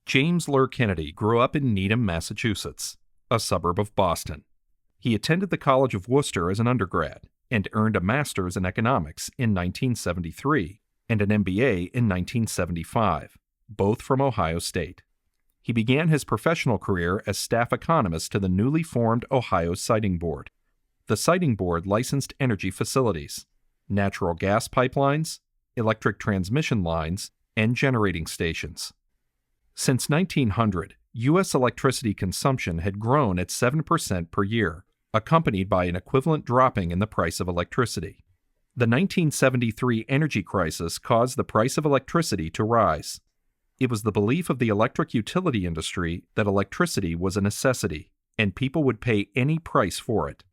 James Lehr Kennedy grew up in Needham, Massachusetts, a suburb of Boston. He attended the College of Worcester as an undergrad and earned a master's in economics in 1973 and an MBA in 1975, both from Ohio State. He began his professional career as staff economist to the newly formed Ohio Siting Board. The Siting Board licensed energy facilities, natural gas pipelines, electric transmission lines, and generating stations. Since 1900, U.S. electricity consumption had grown at 7% per year, accompanied by an equivalent dropping in the price of electricity. The 1973 energy crisis caused the price of electricity to rise. It was the belief of the electric utility industry that electricity was a necessity, and people would pay any price for it.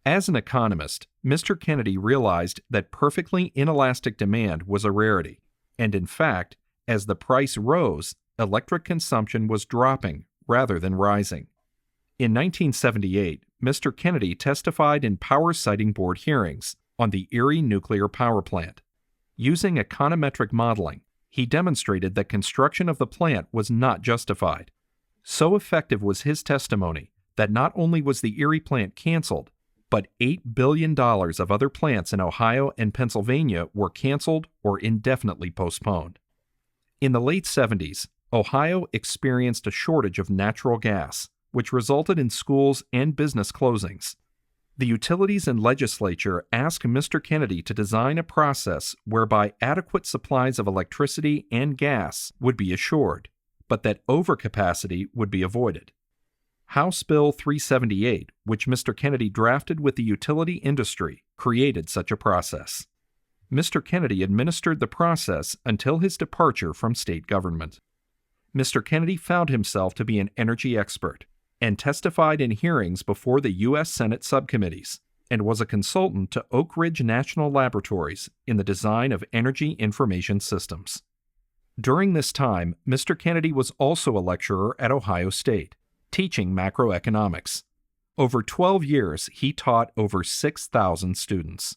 As an economist, Mr. Kennedy realized that perfectly inelastic demand was a rarity, and in fact, as the price rose, electric consumption was dropping rather than rising. In 1978, Mr. Kennedy testified in Power Siting Board hearings on the Erie nuclear power plant. Using econometric modeling, he demonstrated that construction of the plant was not justified. So effective was his testimony that not only was the Erie plant canceled, but $8 billion of other plants in Ohio and Pennsylvania were canceled or indefinitely postponed. In the late 70s, Ohio experienced a shortage of natural gas, which resulted in schools and business closings. The utilities and legislature asked Mr. Kennedy to design a process whereby adequate supplies of electricity and gas would be assured, but that overcapacity would be avoided. House Bill 378, which Mr. Kennedy drafted with the utility industry, created such a process. Mr. Kennedy administered the process until his departure from state government. Mr. Kennedy found himself to be an energy expert and testified in hearings before the U.S. Senate subcommittees and was a consultant to Oak Ridge National Laboratories in the design of energy information systems. During this time, Mr. Kennedy was also a lecturer at Ohio State, teaching macroeconomics. Over 12 years, he taught over 6,000 students.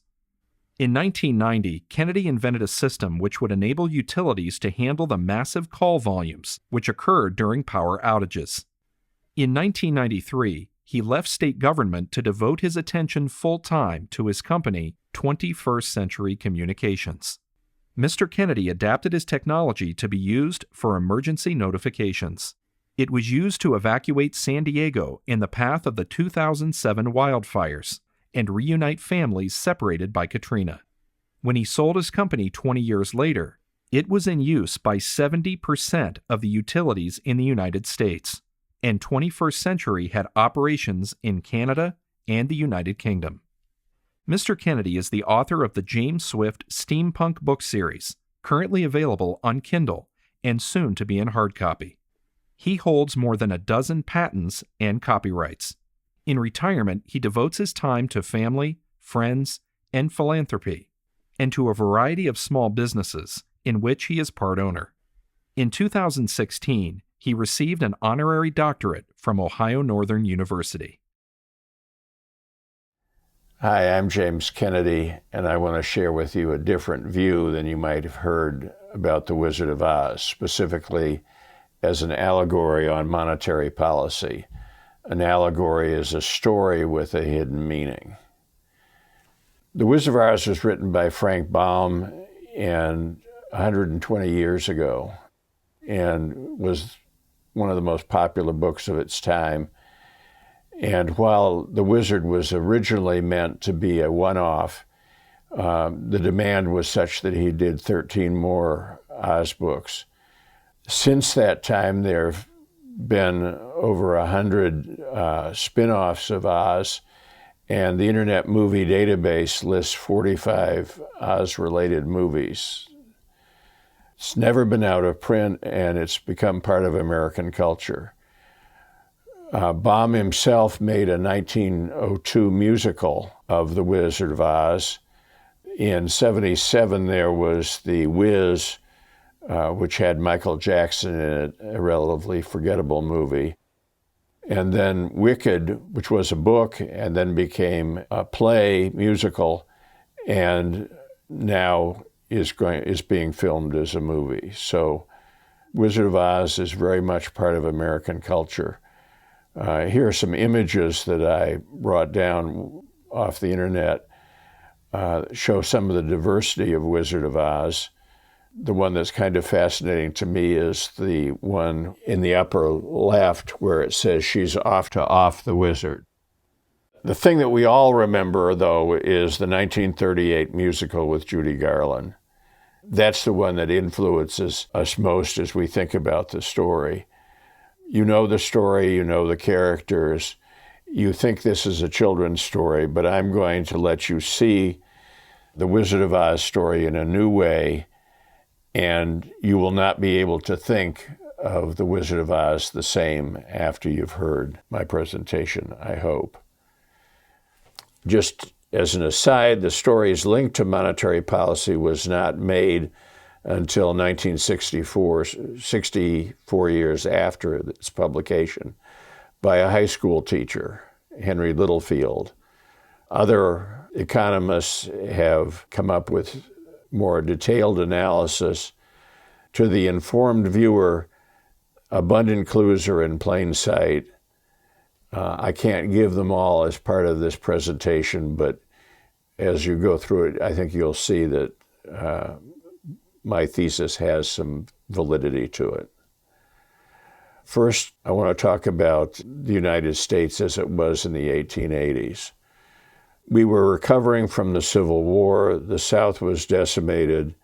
In 1990, Kennedy invented a system which would enable utilities to handle the massive call volumes which occurred during power outages. In 1993, he left state government to devote his attention full-time to his company, 21st Century Communications. Mr. Kennedy adapted his technology to be used for emergency notifications. It was used to evacuate San Diego in the path of the 2007 wildfires and reunite families separated by Katrina. When he sold his company 20 years later, it was in use by 70% of the utilities in the United States, and 21st Century had operations in Canada and the United Kingdom. Mr. Kennedy is the author of the James Swift Steampunk book series, currently available on Kindle and soon to be in hard copy. He holds more than a dozen patents and copyrights. In retirement, he devotes his time to family, friends, and philanthropy, and to a variety of small businesses in which he is part owner. In 2016, he received an honorary doctorate from Ohio Northern University. Hi, I'm James Kennedy, and I want to share with you a different view than you might have heard about The Wizard of Oz, specifically as an allegory on monetary policy. An allegory is a story with a hidden meaning. The Wizard of Oz was written by Frank Baum 120 years ago and was one of the most popular books of its time. And while The Wizard was originally meant to be a one-off, the demand was such that he did 13 more Oz books. Since that time, there have been over 100 spin-offs of Oz, and the Internet Movie Database lists 45 Oz-related movies. It's never been out of print, and it's become part of American culture. Baum himself made a 1902 musical of The Wizard of Oz. In '77, there was The Wiz, which had Michael Jackson in it, a relatively forgettable movie. And then Wicked, which was a book and then became a play musical, and now is being filmed as a movie. So Wizard of Oz is very much part of American culture. Here are some images that I brought down off the internet, show some of the diversity of Wizard of Oz. The one that's kind of fascinating to me is the one in the upper left where it says she's off to off the wizard. The thing that we all remember, though, is the 1938 musical with Judy Garland. That's the one that influences us most as we think about the story. You know the story, you know the characters, you think this is a children's story, but I'm going to let you see the Wizard of Oz story in a new way, and you will not be able to think of the Wizard of Oz the same after you've heard my presentation, I hope. Just as an aside, the story's link to monetary policy was not made until 1964, 64 years after its publication, by a high school teacher, Henry Littlefield. Other economists have come up with more detailed analysis. To the informed viewer, abundant clues are in plain sight. I can't give them all as part of this presentation, but as you go through it, I think you'll see that my thesis has some validity to it. First, I want to talk about the United States as it was in the 1880s. We were recovering from the Civil War. The South was decimated.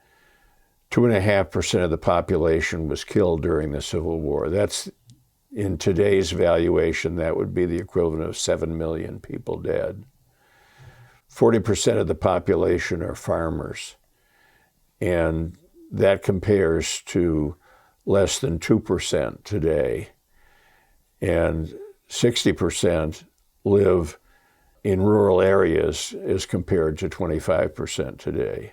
2.5% of the population was killed during the Civil War. That's, in today's valuation, that would be the equivalent of 7 million people dead. 40% of the population are farmers, and that compares to less than 2% today. And 60% live in rural areas as compared to 25% today.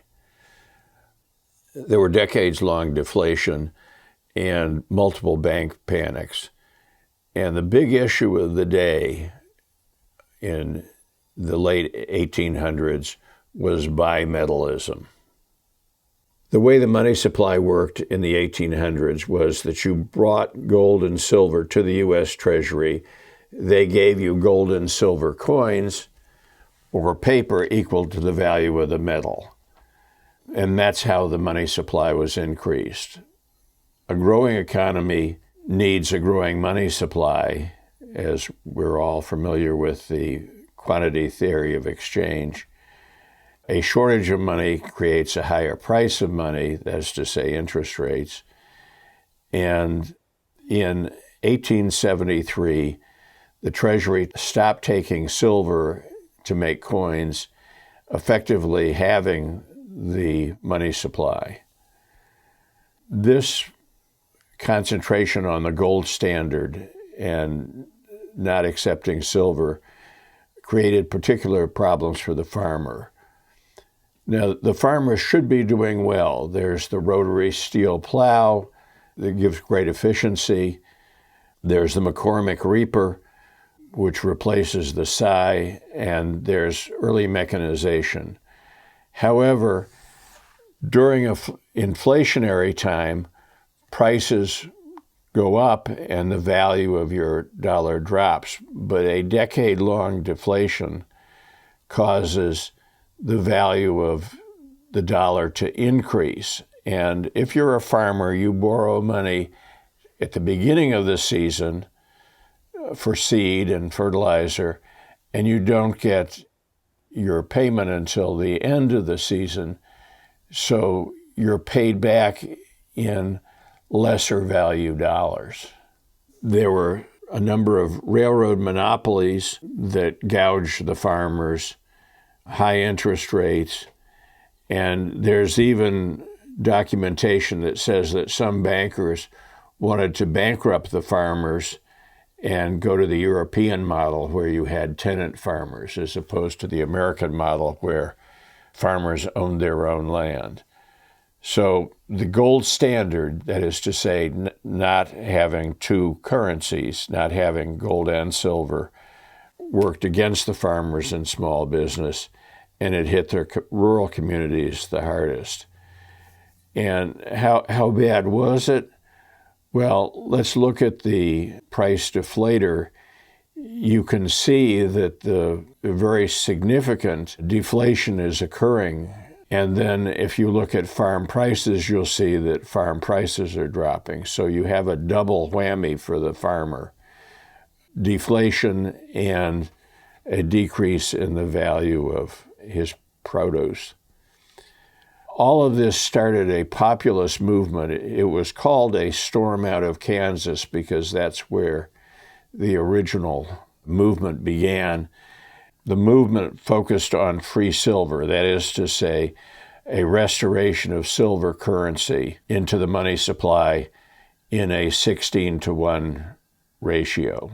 There were decades-long deflation and multiple bank panics. And the big issue of the day in the late 1800s was bimetallism. The way the money supply worked in the 1800s was that you brought gold and silver to the U.S. Treasury. They gave you gold and silver coins or paper equal to the value of the metal. And that's how the money supply was increased. A growing economy needs a growing money supply, as we're all familiar with the quantity theory of exchange. A shortage of money creates a higher price of money, that's to say interest rates. And in 1873, the Treasury stopped taking silver to make coins, effectively halving the money supply. This concentration on the gold standard and not accepting silver created particular problems for the farmer. Now, the farmer should be doing well. There's the rotary steel plow that gives great efficiency. There's the McCormick reaper, which replaces the scythe, and there's early mechanization. However, during an inflationary time, prices go up and the value of your dollar drops. But a decade-long deflation causes the value of the dollar to increase. And if you're a farmer, you borrow money at the beginning of the season for seed and fertilizer, and you don't get your payment until the end of the season. So you're paid back in lesser value dollars. There were a number of railroad monopolies that gouged the farmers, high interest rates, and there's even documentation that says that some bankers wanted to bankrupt the farmers and go to the European model where you had tenant farmers as opposed to the American model where farmers owned their own land. So the gold standard, that is to say, not having two currencies, not having gold and silver, worked against the farmers and small business, and it hit their rural communities the hardest. And how bad was it? Well, let's look at the price deflator. You can see that the very significant deflation is occurring. And then if you look at farm prices, you'll see that farm prices are dropping. So you have a double whammy for the farmer: deflation and a decrease in the value of his produce. All of this started a populist movement. It was called a storm out of Kansas because that's where the original movement began. The movement focused on free silver, that is to say, a restoration of silver currency into the money supply in a 16-to-1 ratio.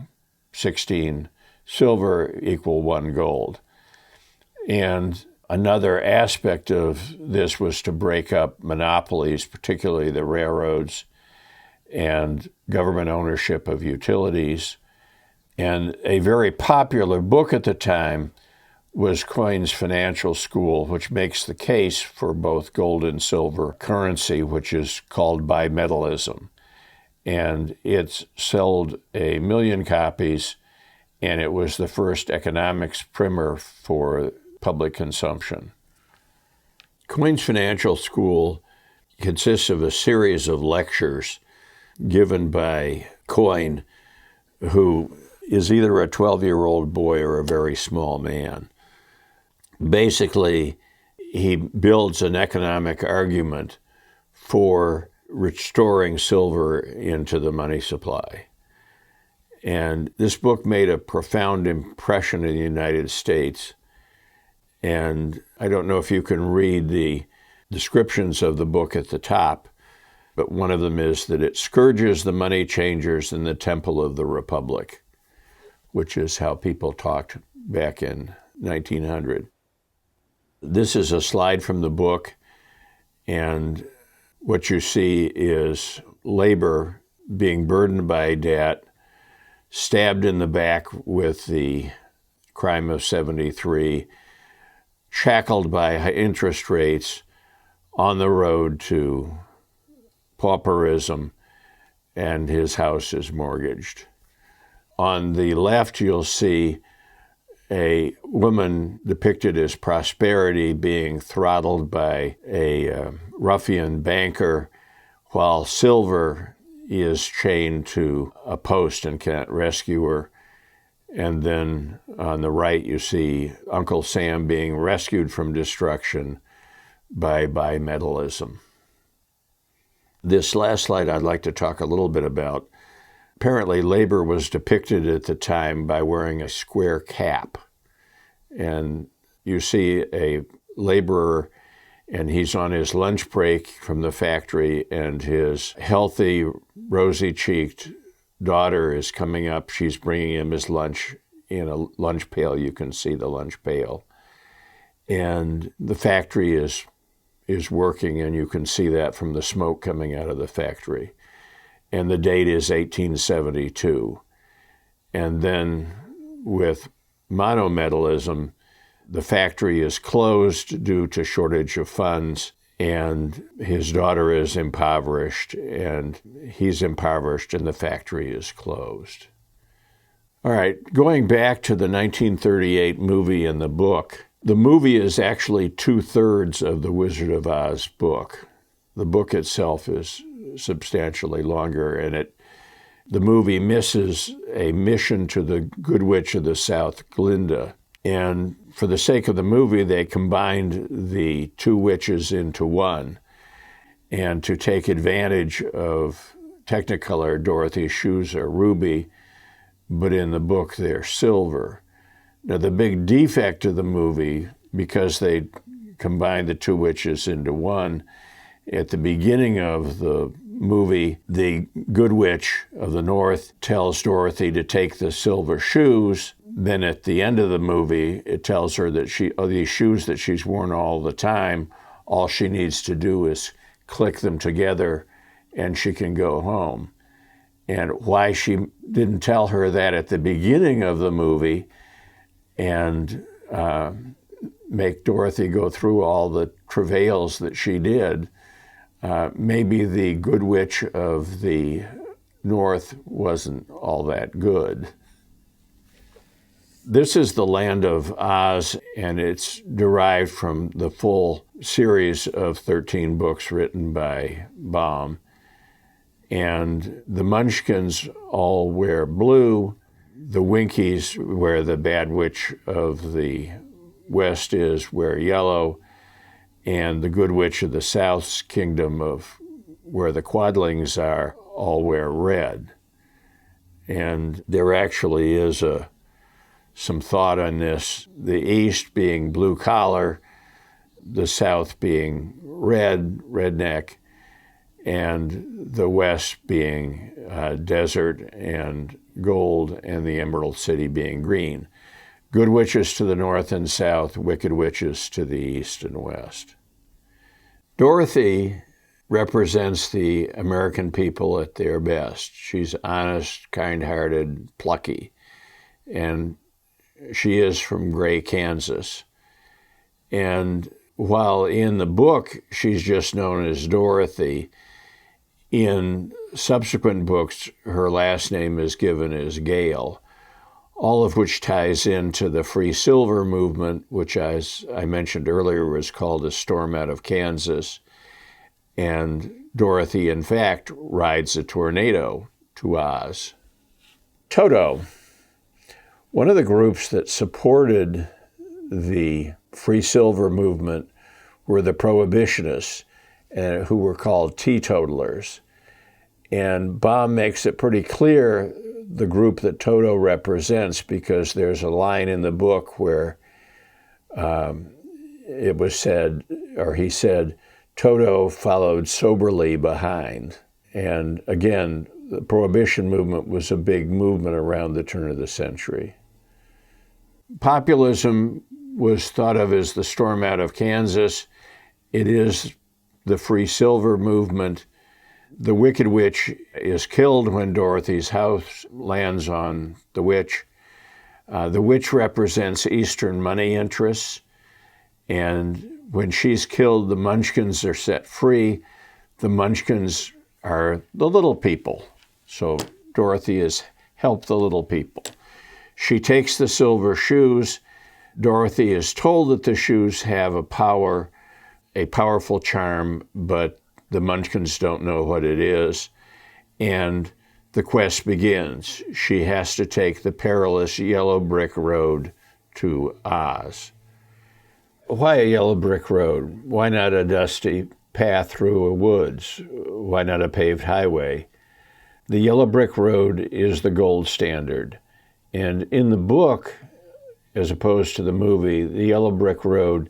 16 silver equal 1 gold. And another aspect of this was to break up monopolies, particularly the railroads and government ownership of utilities. And a very popular book at the time was Coyne's Financial School, which makes the case for both gold and silver currency, which is called bimetallism. And it sold 1 million copies, and it was the first economics primer for public consumption. Coyne's Financial School consists of a series of lectures given by Coyne, who is either a 12-year-old boy or a very small man. Basically, he builds an economic argument for restoring silver into the money supply. And this book made a profound impression in the United States. And I don't know if you can read the descriptions of the book at the top, but one of them is that it scourges the money changers in the temple of the Republic, which is how people talked back in 1900. This is a slide from the book, and what you see is labor being burdened by debt, stabbed in the back with the crime of 73, shackled by interest rates, on the road to pauperism, and his house is mortgaged. On the left, you'll see a woman depicted as prosperity being throttled by a ruffian banker, while silver is chained to a post and can't rescue her. And then on the right, you see Uncle Sam being rescued from destruction by bimetallism. This last slide I'd like to talk a little bit about. Apparently, labor was depicted at the time by wearing a square cap. And you see a laborer, and he's on his lunch break from the factory, and his healthy, rosy-cheeked daughter is coming up. She's bringing him his lunch in a lunch pail. You can see the lunch pail. And the factory is working, and you can see that from the smoke coming out of the factory. And the date is 1872. And then with monometallism, the factory is closed due to shortage of funds, and his daughter is impoverished, and he's impoverished, and the factory is closed. All right, going back to the 1938 movie and the book, the movie is actually 2/3 of the Wizard of Oz book. The book itself is substantially longer, and the movie misses a mission to the Good Witch of the South, Glinda. And for the sake of the movie, they combined the two witches into one. And to take advantage of Technicolor, Dorothy's shoes are ruby, but in the book they're silver. Now, the big defect of the movie, because they combined the two witches into one, at the beginning of the movie, the Good Witch of the North tells Dorothy to take the silver shoes. Then at the end of the movie, it tells her that these shoes that she's worn all the time, all she needs to do is click them together and she can go home. And why she didn't tell her that at the beginning of the movie and make Dorothy go through all the travails that she did, maybe the Good Witch of the north wasn't all that good. This is the land of Oz, and it's derived from the full series of 13 books written by Baum. And the Munchkins all wear blue. The Winkies, where the bad witch of the West is, wear yellow. And the good witch of the South's kingdom, of where the Quadlings are, all wear red. And there actually is some thought on this, the East being blue collar, the South being redneck, and the West being desert and gold, and the Emerald City being green. Good witches to the north and south, wicked witches to the east and west. Dorothy represents the American people at their best. She's honest, kind-hearted, plucky, and she is from Gray, Kansas. And while in the book she's just known as Dorothy, in subsequent books her last name is given as Gale, all of which ties into the Free Silver movement, which, as I mentioned earlier, was called A Storm Out of Kansas. And Dorothy, in fact, rides a tornado to Oz. Toto. One of the groups that supported the Free Silver movement were the Prohibitionists, who were called teetotalers. And Baum makes it pretty clear the group that Toto represents, because there's a line in the book where it was said, or he said, Toto followed soberly behind. And again, the Prohibition movement was a big movement around the turn of the century. Populism was thought of as the storm out of Kansas. It is the Free Silver movement. The Wicked Witch is killed when Dorothy's house lands on the witch. The witch represents Eastern money interests, and when she's killed, the Munchkins are set free. The Munchkins are the little people, so Dorothy has helped the little people. She takes the silver shoes. Dorothy is told that the shoes have a powerful charm, but the Munchkins don't know what it is. And the quest begins. She has to take the perilous yellow brick road to Oz. Why a yellow brick road? Why not a dusty path through a woods? Why not a paved highway? The yellow brick road is the gold standard. And in the book, as opposed to the movie, the yellow brick road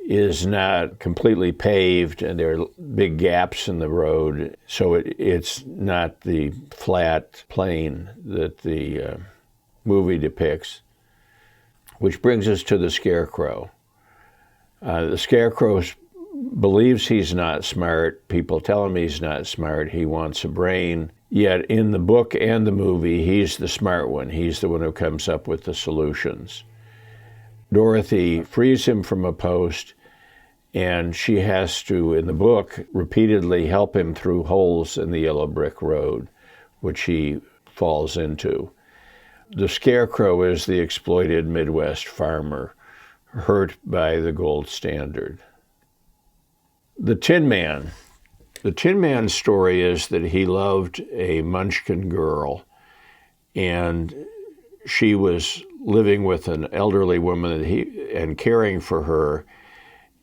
is not completely paved, and there are big gaps in the road, so it's not the flat plain that the movie depicts. Which brings us to the Scarecrow. The Scarecrow believes he's not smart. People tell him he's not smart. He wants a brain. Yet in the book and the movie, he's the smart one. He's the one who comes up with the solutions. Dorothy frees him from a post, and she has to, in the book, repeatedly help him through holes in the yellow brick road, which he falls into. The Scarecrow is the exploited Midwest farmer, hurt by the gold standard. The Tin Man. The Tin Man's story is that he loved a Munchkin girl, and she was living with an elderly woman and caring for her,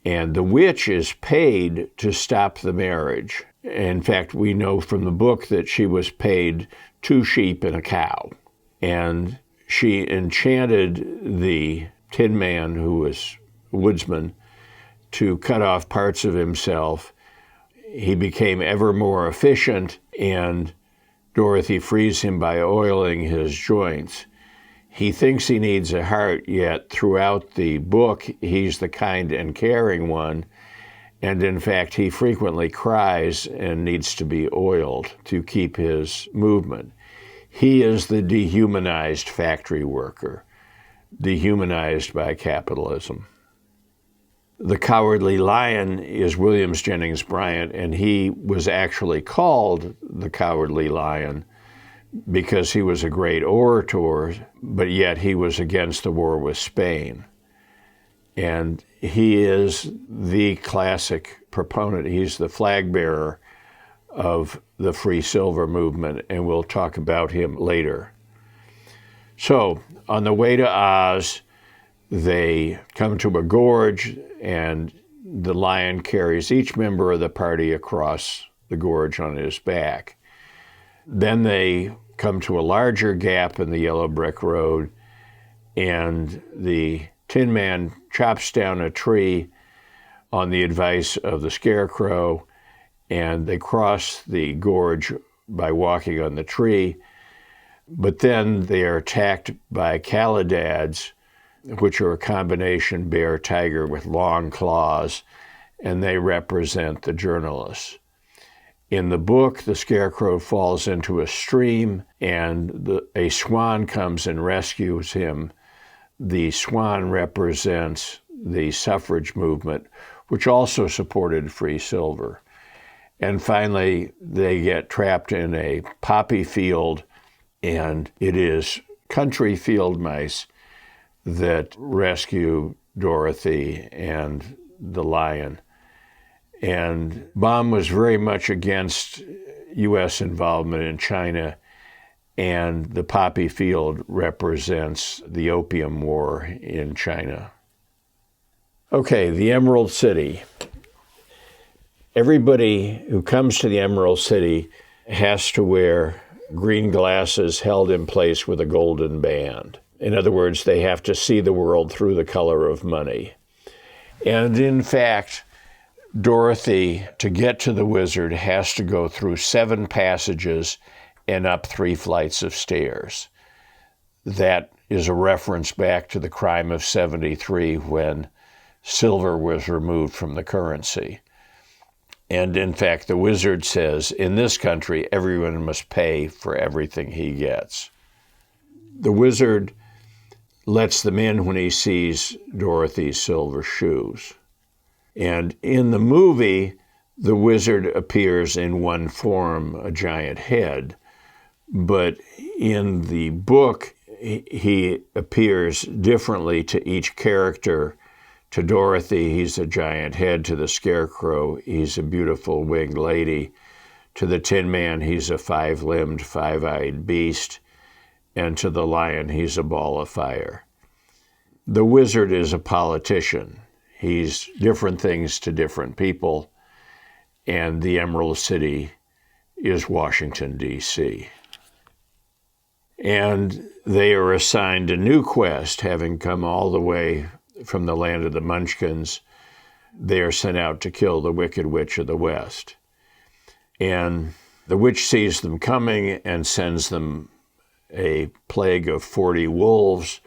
and the witch is paid to stop the marriage. In fact, we know from the book that she was paid 2 sheep and a cow, and she enchanted the Tin Man, who was a woodsman, to cut off parts of himself. He became ever more efficient, and Dorothy frees him by oiling his joints. He thinks he needs a heart, yet throughout the book, he's the kind and caring one, and in fact, he frequently cries and needs to be oiled to keep his movement. He is the dehumanized factory worker, dehumanized by capitalism. The Cowardly Lion is Williams Jennings Bryan, and he was actually called the Cowardly Lion because he was a great orator, but yet he was against the war with Spain. And he is the classic proponent. He's the flag bearer of the free silver movement, and we'll talk about him later. So, on the way to Oz, they come to a gorge, and the lion carries each member of the party across the gorge on his back. Then they come to a larger gap in the yellow brick road, and the Tin Man chops down a tree on the advice of the Scarecrow, and they cross the gorge by walking on the tree. But then they are attacked by calidads, which are a combination bear-tiger with long claws, and they represent the journalists. In the book, the Scarecrow falls into a stream, and a swan comes and rescues him. The swan represents the suffrage movement, which also supported free silver. And finally, they get trapped in a poppy field, and it is country field mice that rescue Dorothy and the lion. And Baum was very much against U.S. involvement in China, and the poppy field represents the Opium War in China. Okay, the Emerald City. Everybody who comes to the Emerald City has to wear green glasses held in place with a golden band. In other words, they have to see the world through the color of money. And in fact, Dorothy, to get to the wizard, has to go through 7 passages and up 3 flights of stairs. That is a reference back to the crime of 73 when silver was removed from the currency. And in fact, the wizard says, in this country, everyone must pay for everything he gets. The wizard lets them in when he sees Dorothy's silver shoes. And in the movie, the wizard appears in one form, a giant head. But in the book, he appears differently to each character. To Dorothy, he's a giant head. To the Scarecrow, he's a beautiful winged lady. To the Tin Man, he's a 5-limbed, 5-eyed beast. And to the lion, he's a ball of fire. The wizard is a politician. He's different things to different people. And the Emerald City is Washington, D.C. And they are assigned a new quest, having come all the way from the land of the Munchkins. They are sent out to kill the Wicked Witch of the West. And the witch sees them coming and sends them a plague of 40 wolves,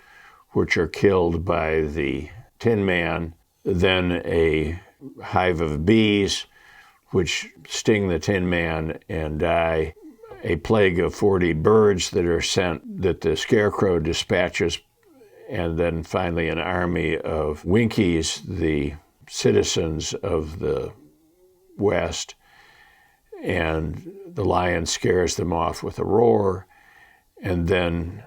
which are killed by the Tin Man, then a hive of bees, which sting the Tin Man and die, a plague of 40 birds that are sent, that the Scarecrow dispatches, and then finally an army of Winkies, the citizens of the West, and the lion scares them off with a roar, and then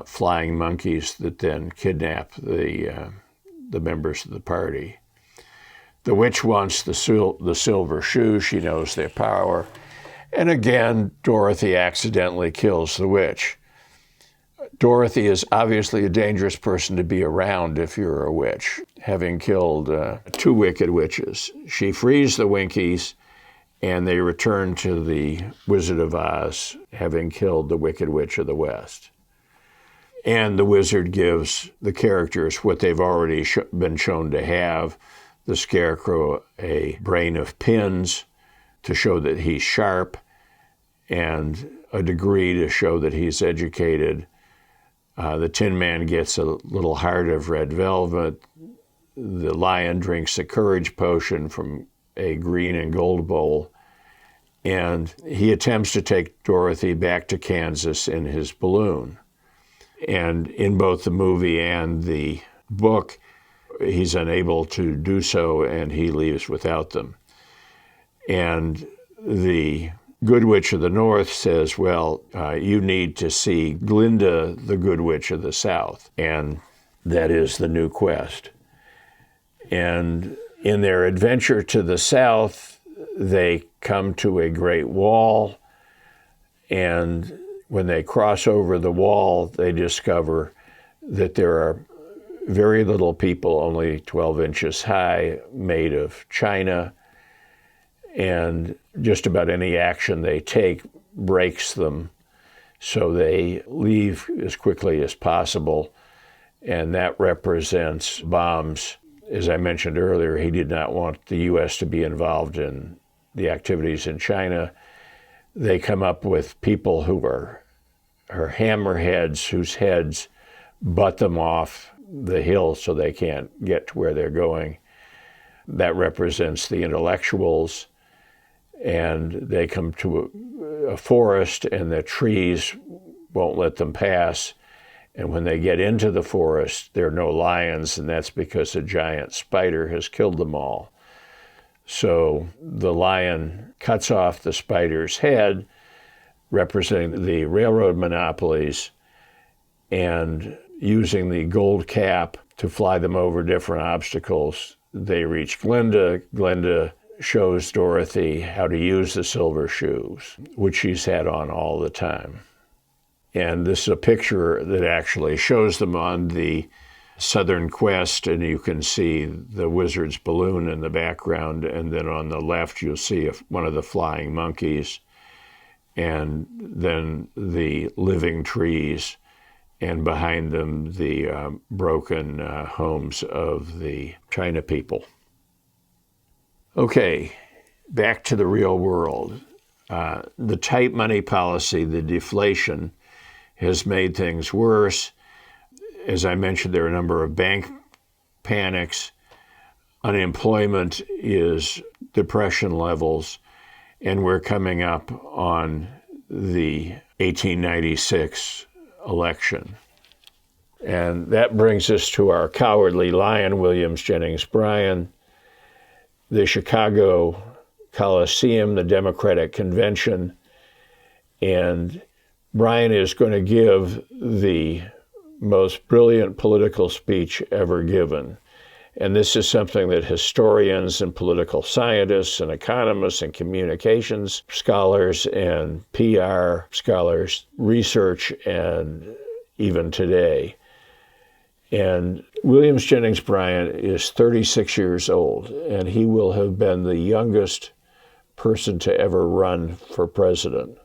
flying monkeys that then kidnap the members of the party. The witch wants the silver shoe. She knows their power. And again, Dorothy accidentally kills the witch. Dorothy is obviously a dangerous person to be around if you're a witch, having killed 2 wicked witches. She frees the Winkies, and they return to the Wizard of Oz, having killed the Wicked Witch of the West. And the wizard gives the characters what they've already been shown to have. The Scarecrow a brain of pins to show that he's sharp, and a degree to show that he's educated. The Tin Man gets a little heart of red velvet. The lion drinks a courage potion from a green and gold bowl. And he attempts to take Dorothy back to Kansas in his balloon. And in both the movie and the book, he's unable to do so, and he leaves without them. And the Good Witch of the North says, well, you need to see Glinda, the Good Witch of the South, and that is the new quest. And in their adventure to the south, they come to a great wall, and when they cross over the wall, they discover that there are very little people, only 12 inches high, made of china, and just about any action they take breaks them. So they leave as quickly as possible, and that represents Baum's. As I mentioned earlier, he did not want the U.S. to be involved in the activities in China. They come up with people who are hammerheads, whose heads butt them off the hill so they can't get to where they're going. That represents the intellectuals. And they come to a forest, and the trees won't let them pass. And when they get into the forest, there are no lions, and that's because a giant spider has killed them all. So the lion cuts off the spider's head, representing the railroad monopolies, and using the gold cap to fly them over different obstacles, they reach Glinda. Glinda shows Dorothy how to use the silver shoes, which she's had on all the time. And this is a picture that actually shows them on the Southern Quest, and you can see the wizard's balloon in the background, and then on the left you'll see one of the flying monkeys, and then the living trees, and behind them the broken homes of the China people. Okay, back to the real world. The tight money policy, the deflation, has made things worse. As I mentioned, there are a number of bank panics. Unemployment is depression levels, and we're coming up on the 1896 election. And that brings us to our cowardly lion, Williams Jennings Bryan. The Chicago Coliseum, the Democratic Convention, and Bryan is going to give the most brilliant political speech ever given. And this is something that historians and political scientists and economists and communications scholars and PR scholars research, and even today. And Williams Jennings Bryan is 36 years old, and he will have been the youngest person to ever run for president.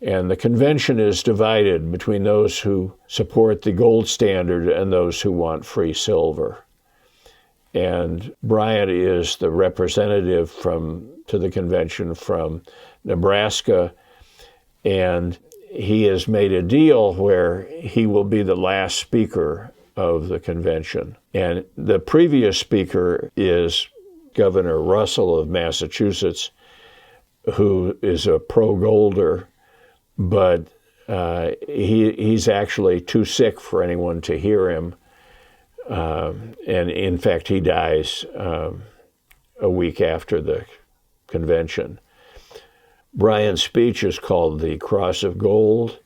And the convention is divided between those who support the gold standard and those who want free silver. And Bryan is the representative to the convention from Nebraska, and he has made a deal where he will be the last speaker of the convention. And the previous speaker is Governor Russell of Massachusetts, who is a pro-golder, but he's actually too sick for anyone to hear him. And in fact, he dies a week after the convention. Bryan's speech is called the Cross of Gold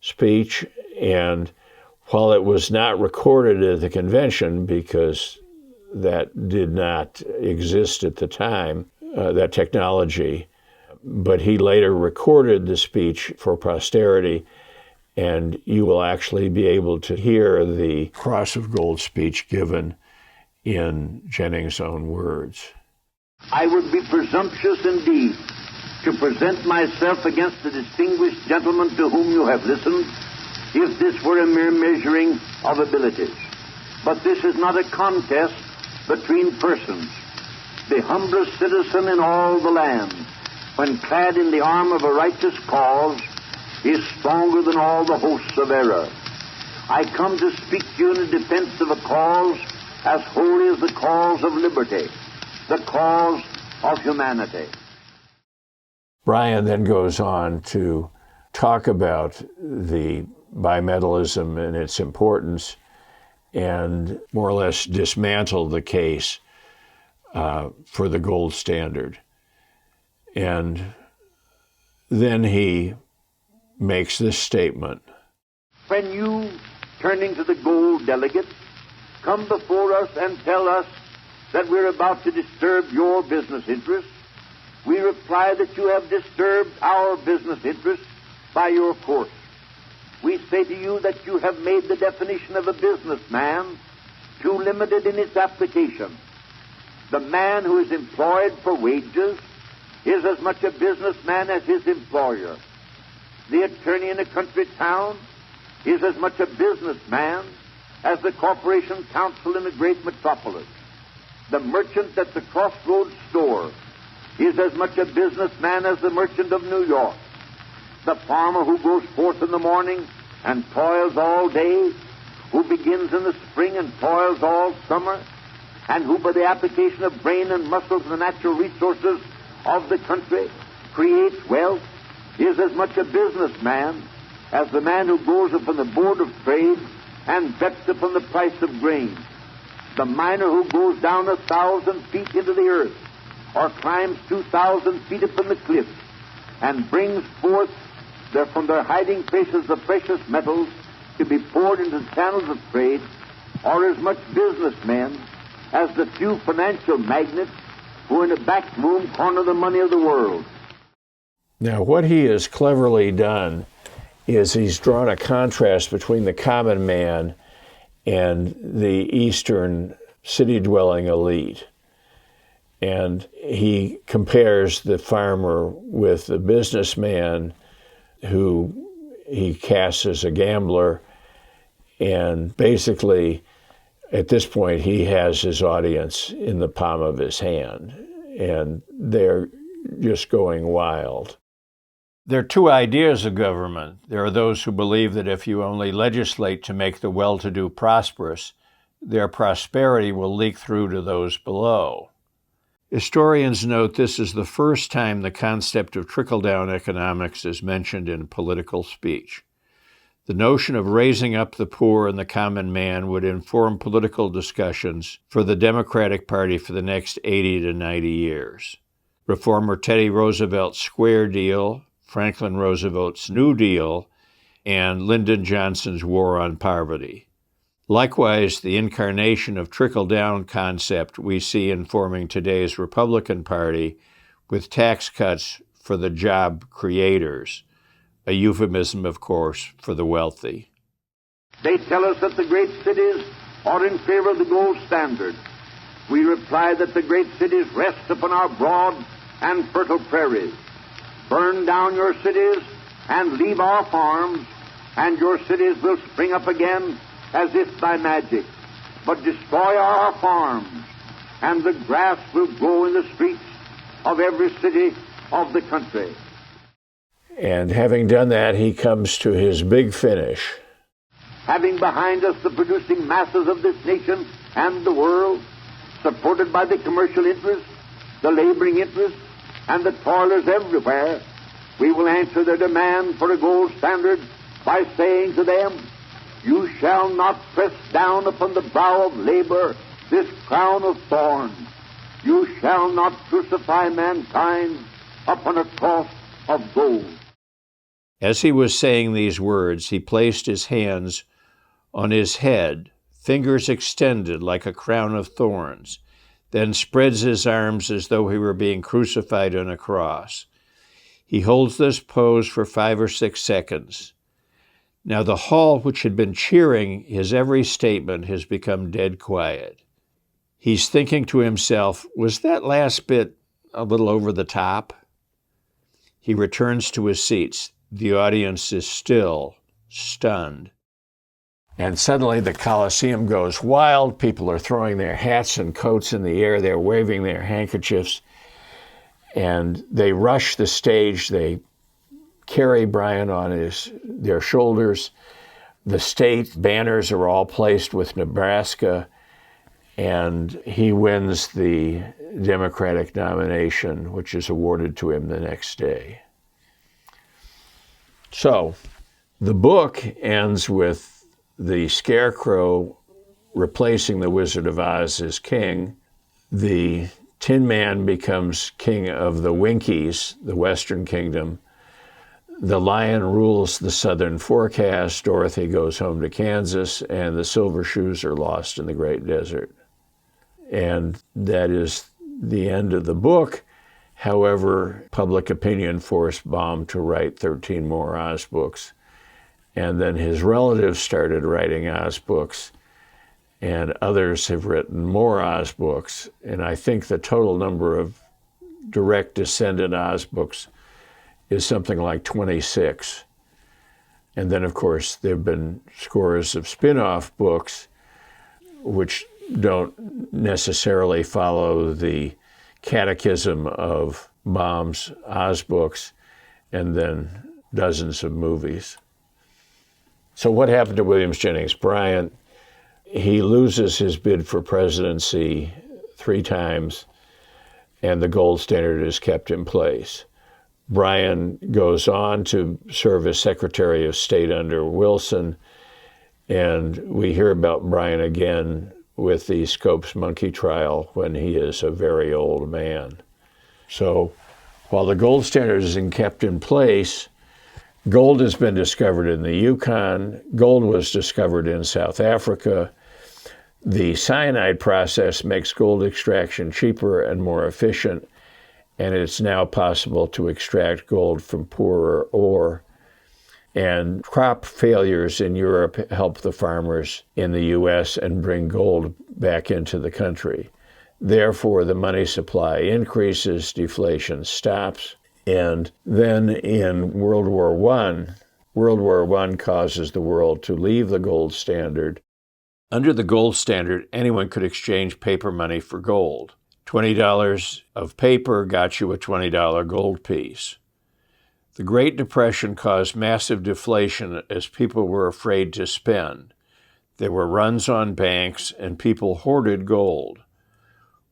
speech, and while it was not recorded at the convention because that did not exist at the time, that technology, but he later recorded the speech for posterity, and you will actually be able to hear the Cross of Gold speech given in Jennings' own words. I would be presumptuous indeed to present myself against the distinguished gentleman to whom you have listened, if this were a mere measuring of abilities. But this is not a contest between persons. The humblest citizen in all the land, when clad in the arm of a righteous cause, is stronger than all the hosts of error. I come to speak to you in the defense of a cause as holy as the cause of liberty, the cause of humanity. Bryan then goes on to talk about the bimetallism and its importance, and more or less dismantle the case for the gold standard. And then he makes this statement. When you, turning to the gold delegates, come before us and tell us that we're about to disturb your business interests, we reply that you have disturbed our business interests by your course. We say to you that you have made the definition of a businessman too limited in its application. The man who is employed for wages is as much a businessman as his employer. The attorney in a country town is as much a businessman as the corporation counsel in a great metropolis. The merchant at the crossroads store is as much a businessman as the merchant of New York. The farmer who goes forth in the morning and toils all day, who begins in the spring and toils all summer, and who by the application of brain and muscles and the natural resources of the country creates wealth, is as much a businessman as the man who goes upon the board of trade and bets upon the price of grain. The miner who goes down 1,000 feet into the earth or climbs 2,000 feet upon the cliff and brings forth from their hiding places the precious metals to be poured into the channels of trade are as much businessmen as the few financial magnates who in a back room corner the money of the world. Now, what he has cleverly done is he's drawn a contrast between the common man and the Eastern city-dwelling elite. And he compares the farmer with the businessman who he casts as a gambler. And basically, at this point, he has his audience in the palm of his hand. And they're just going wild. There are two ideas of government. There are those who believe that if you only legislate to make the well-to-do prosperous, their prosperity will leak through to those below. Historians note this is the first time the concept of trickle-down economics is mentioned in political speech. The notion of raising up the poor and the common man would inform political discussions for the Democratic Party for the next 80 to 90 years. Reformer Teddy Roosevelt's Square Deal, Franklin Roosevelt's New Deal, and Lyndon Johnson's War on Poverty. Likewise, the incarnation of trickle-down concept we see informing today's Republican Party with tax cuts for the job creators, a euphemism, of course, for the wealthy. They tell us that the great cities are in favor of the gold standard. We reply that the great cities rest upon our broad and fertile prairies. Burn down your cities and leave our farms, and your cities will spring up again as if by magic. But destroy our farms, and the grass will grow in the streets of every city of the country. And having done that, he comes to his big finish. Having behind us the producing masses of this nation and the world, supported by the commercial interests, the laboring interests, and the toilers everywhere, we will answer their demand for a gold standard by saying to them, you shall not press down upon the brow of labor this crown of thorns. You shall not crucify mankind upon a cross of gold. As he was saying these words, he placed his hands on his head, fingers extended like a crown of thorns, then spreads his arms as though he were being crucified on a cross. He holds this pose for 5 or 6 seconds. Now the hall, which had been cheering his every statement, has become dead quiet. He's thinking to himself, was that last bit a little over the top? He returns to his seats. The audience is still, stunned. And suddenly the Colosseum goes wild. People are throwing their hats and coats in the air. They're waving their handkerchiefs. And they rush the stage. They carry Brian on their shoulders. The state banners are all placed with Nebraska. And he wins the Democratic nomination, which is awarded to him the next day. So the book ends with the Scarecrow replacing the Wizard of Oz as king. The Tin Man becomes king of the Winkies, the Western Kingdom. The lion rules the southern forecast, Dorothy goes home to Kansas, and the silver shoes are lost in the great desert. And that is the end of the book. However, public opinion forced Baum to write 13 more Oz books. And then his relatives started writing Oz books, and others have written more Oz books. And I think the total number of direct descendant Oz books is something like 26. And then, of course, there have been scores of spin-off books which don't necessarily follow the catechism of Baum's Oz books, and then dozens of movies. So what happened to Williams Jennings Bryan? He loses his bid for presidency 3 times, and the gold standard is kept in place. Bryan goes on to serve as Secretary of State under Wilson, and we hear about Bryan again with the Scopes monkey trial when he is a very old man. So while the gold standard is kept in place, gold has been discovered in the Yukon. Gold was discovered in South Africa. The cyanide process makes gold extraction cheaper and more efficient, and it's now possible to extract gold from poorer ore. And crop failures in Europe help the farmers in the U.S. and bring gold back into the country. Therefore, the money supply increases, deflation stops. And then in World War I causes the world to leave the gold standard. Under the gold standard, anyone could exchange paper money for gold. $20 of paper got you a $20 gold piece. The Great Depression caused massive deflation as people were afraid to spend. There were runs on banks, and people hoarded gold.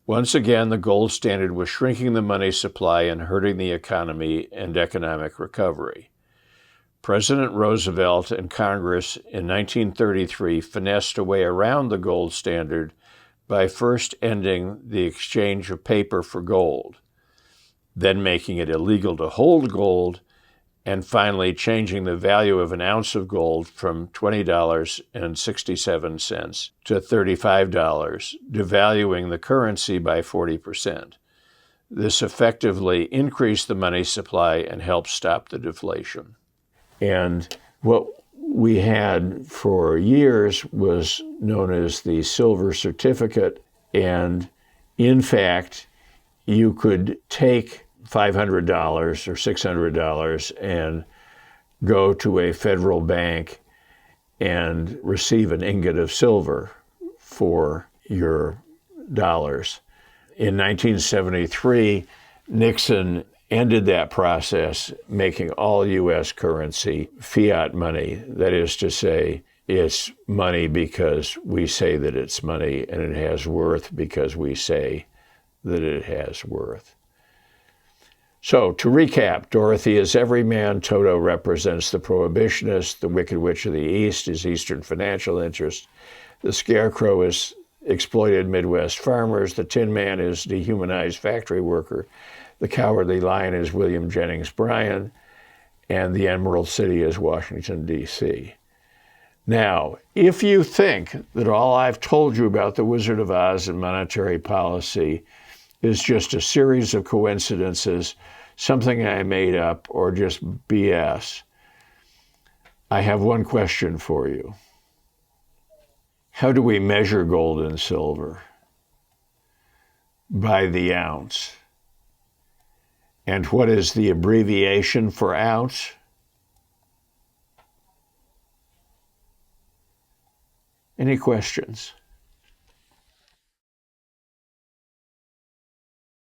Once again, the gold standard was shrinking the money supply and hurting the economy and economic recovery. President Roosevelt and Congress in 1933 finessed a way around the gold standard by first ending the exchange of paper for gold, then making it illegal to hold gold, and finally changing the value of an ounce of gold from $20.67 to $35, devaluing the currency by 40%. This effectively increased the money supply and helped stop the deflation. And what we had for years was known as the silver certificate, and in fact, you could take $500 or $600 and go to a federal bank and receive an ingot of silver for your dollars. In 1973, Nixon ended that process, making all U.S. currency fiat money. That is to say, it's money because we say that it's money, and it has worth because we say that it has worth. So, to recap, Dorothy is everyman, Toto represents the prohibitionist, the Wicked Witch of the East is Eastern financial interest, the Scarecrow is exploited Midwest farmers, the Tin Man is dehumanized factory worker, the Cowardly Lion is William Jennings Bryan, and the Emerald City is Washington, D.C. Now, if you think that all I've told you about the Wizard of Oz and monetary policy is just a series of coincidences, something I made up, or just BS, I have one question for you. How do we measure gold and silver? By the ounce. And what is the abbreviation for ounce? Any questions?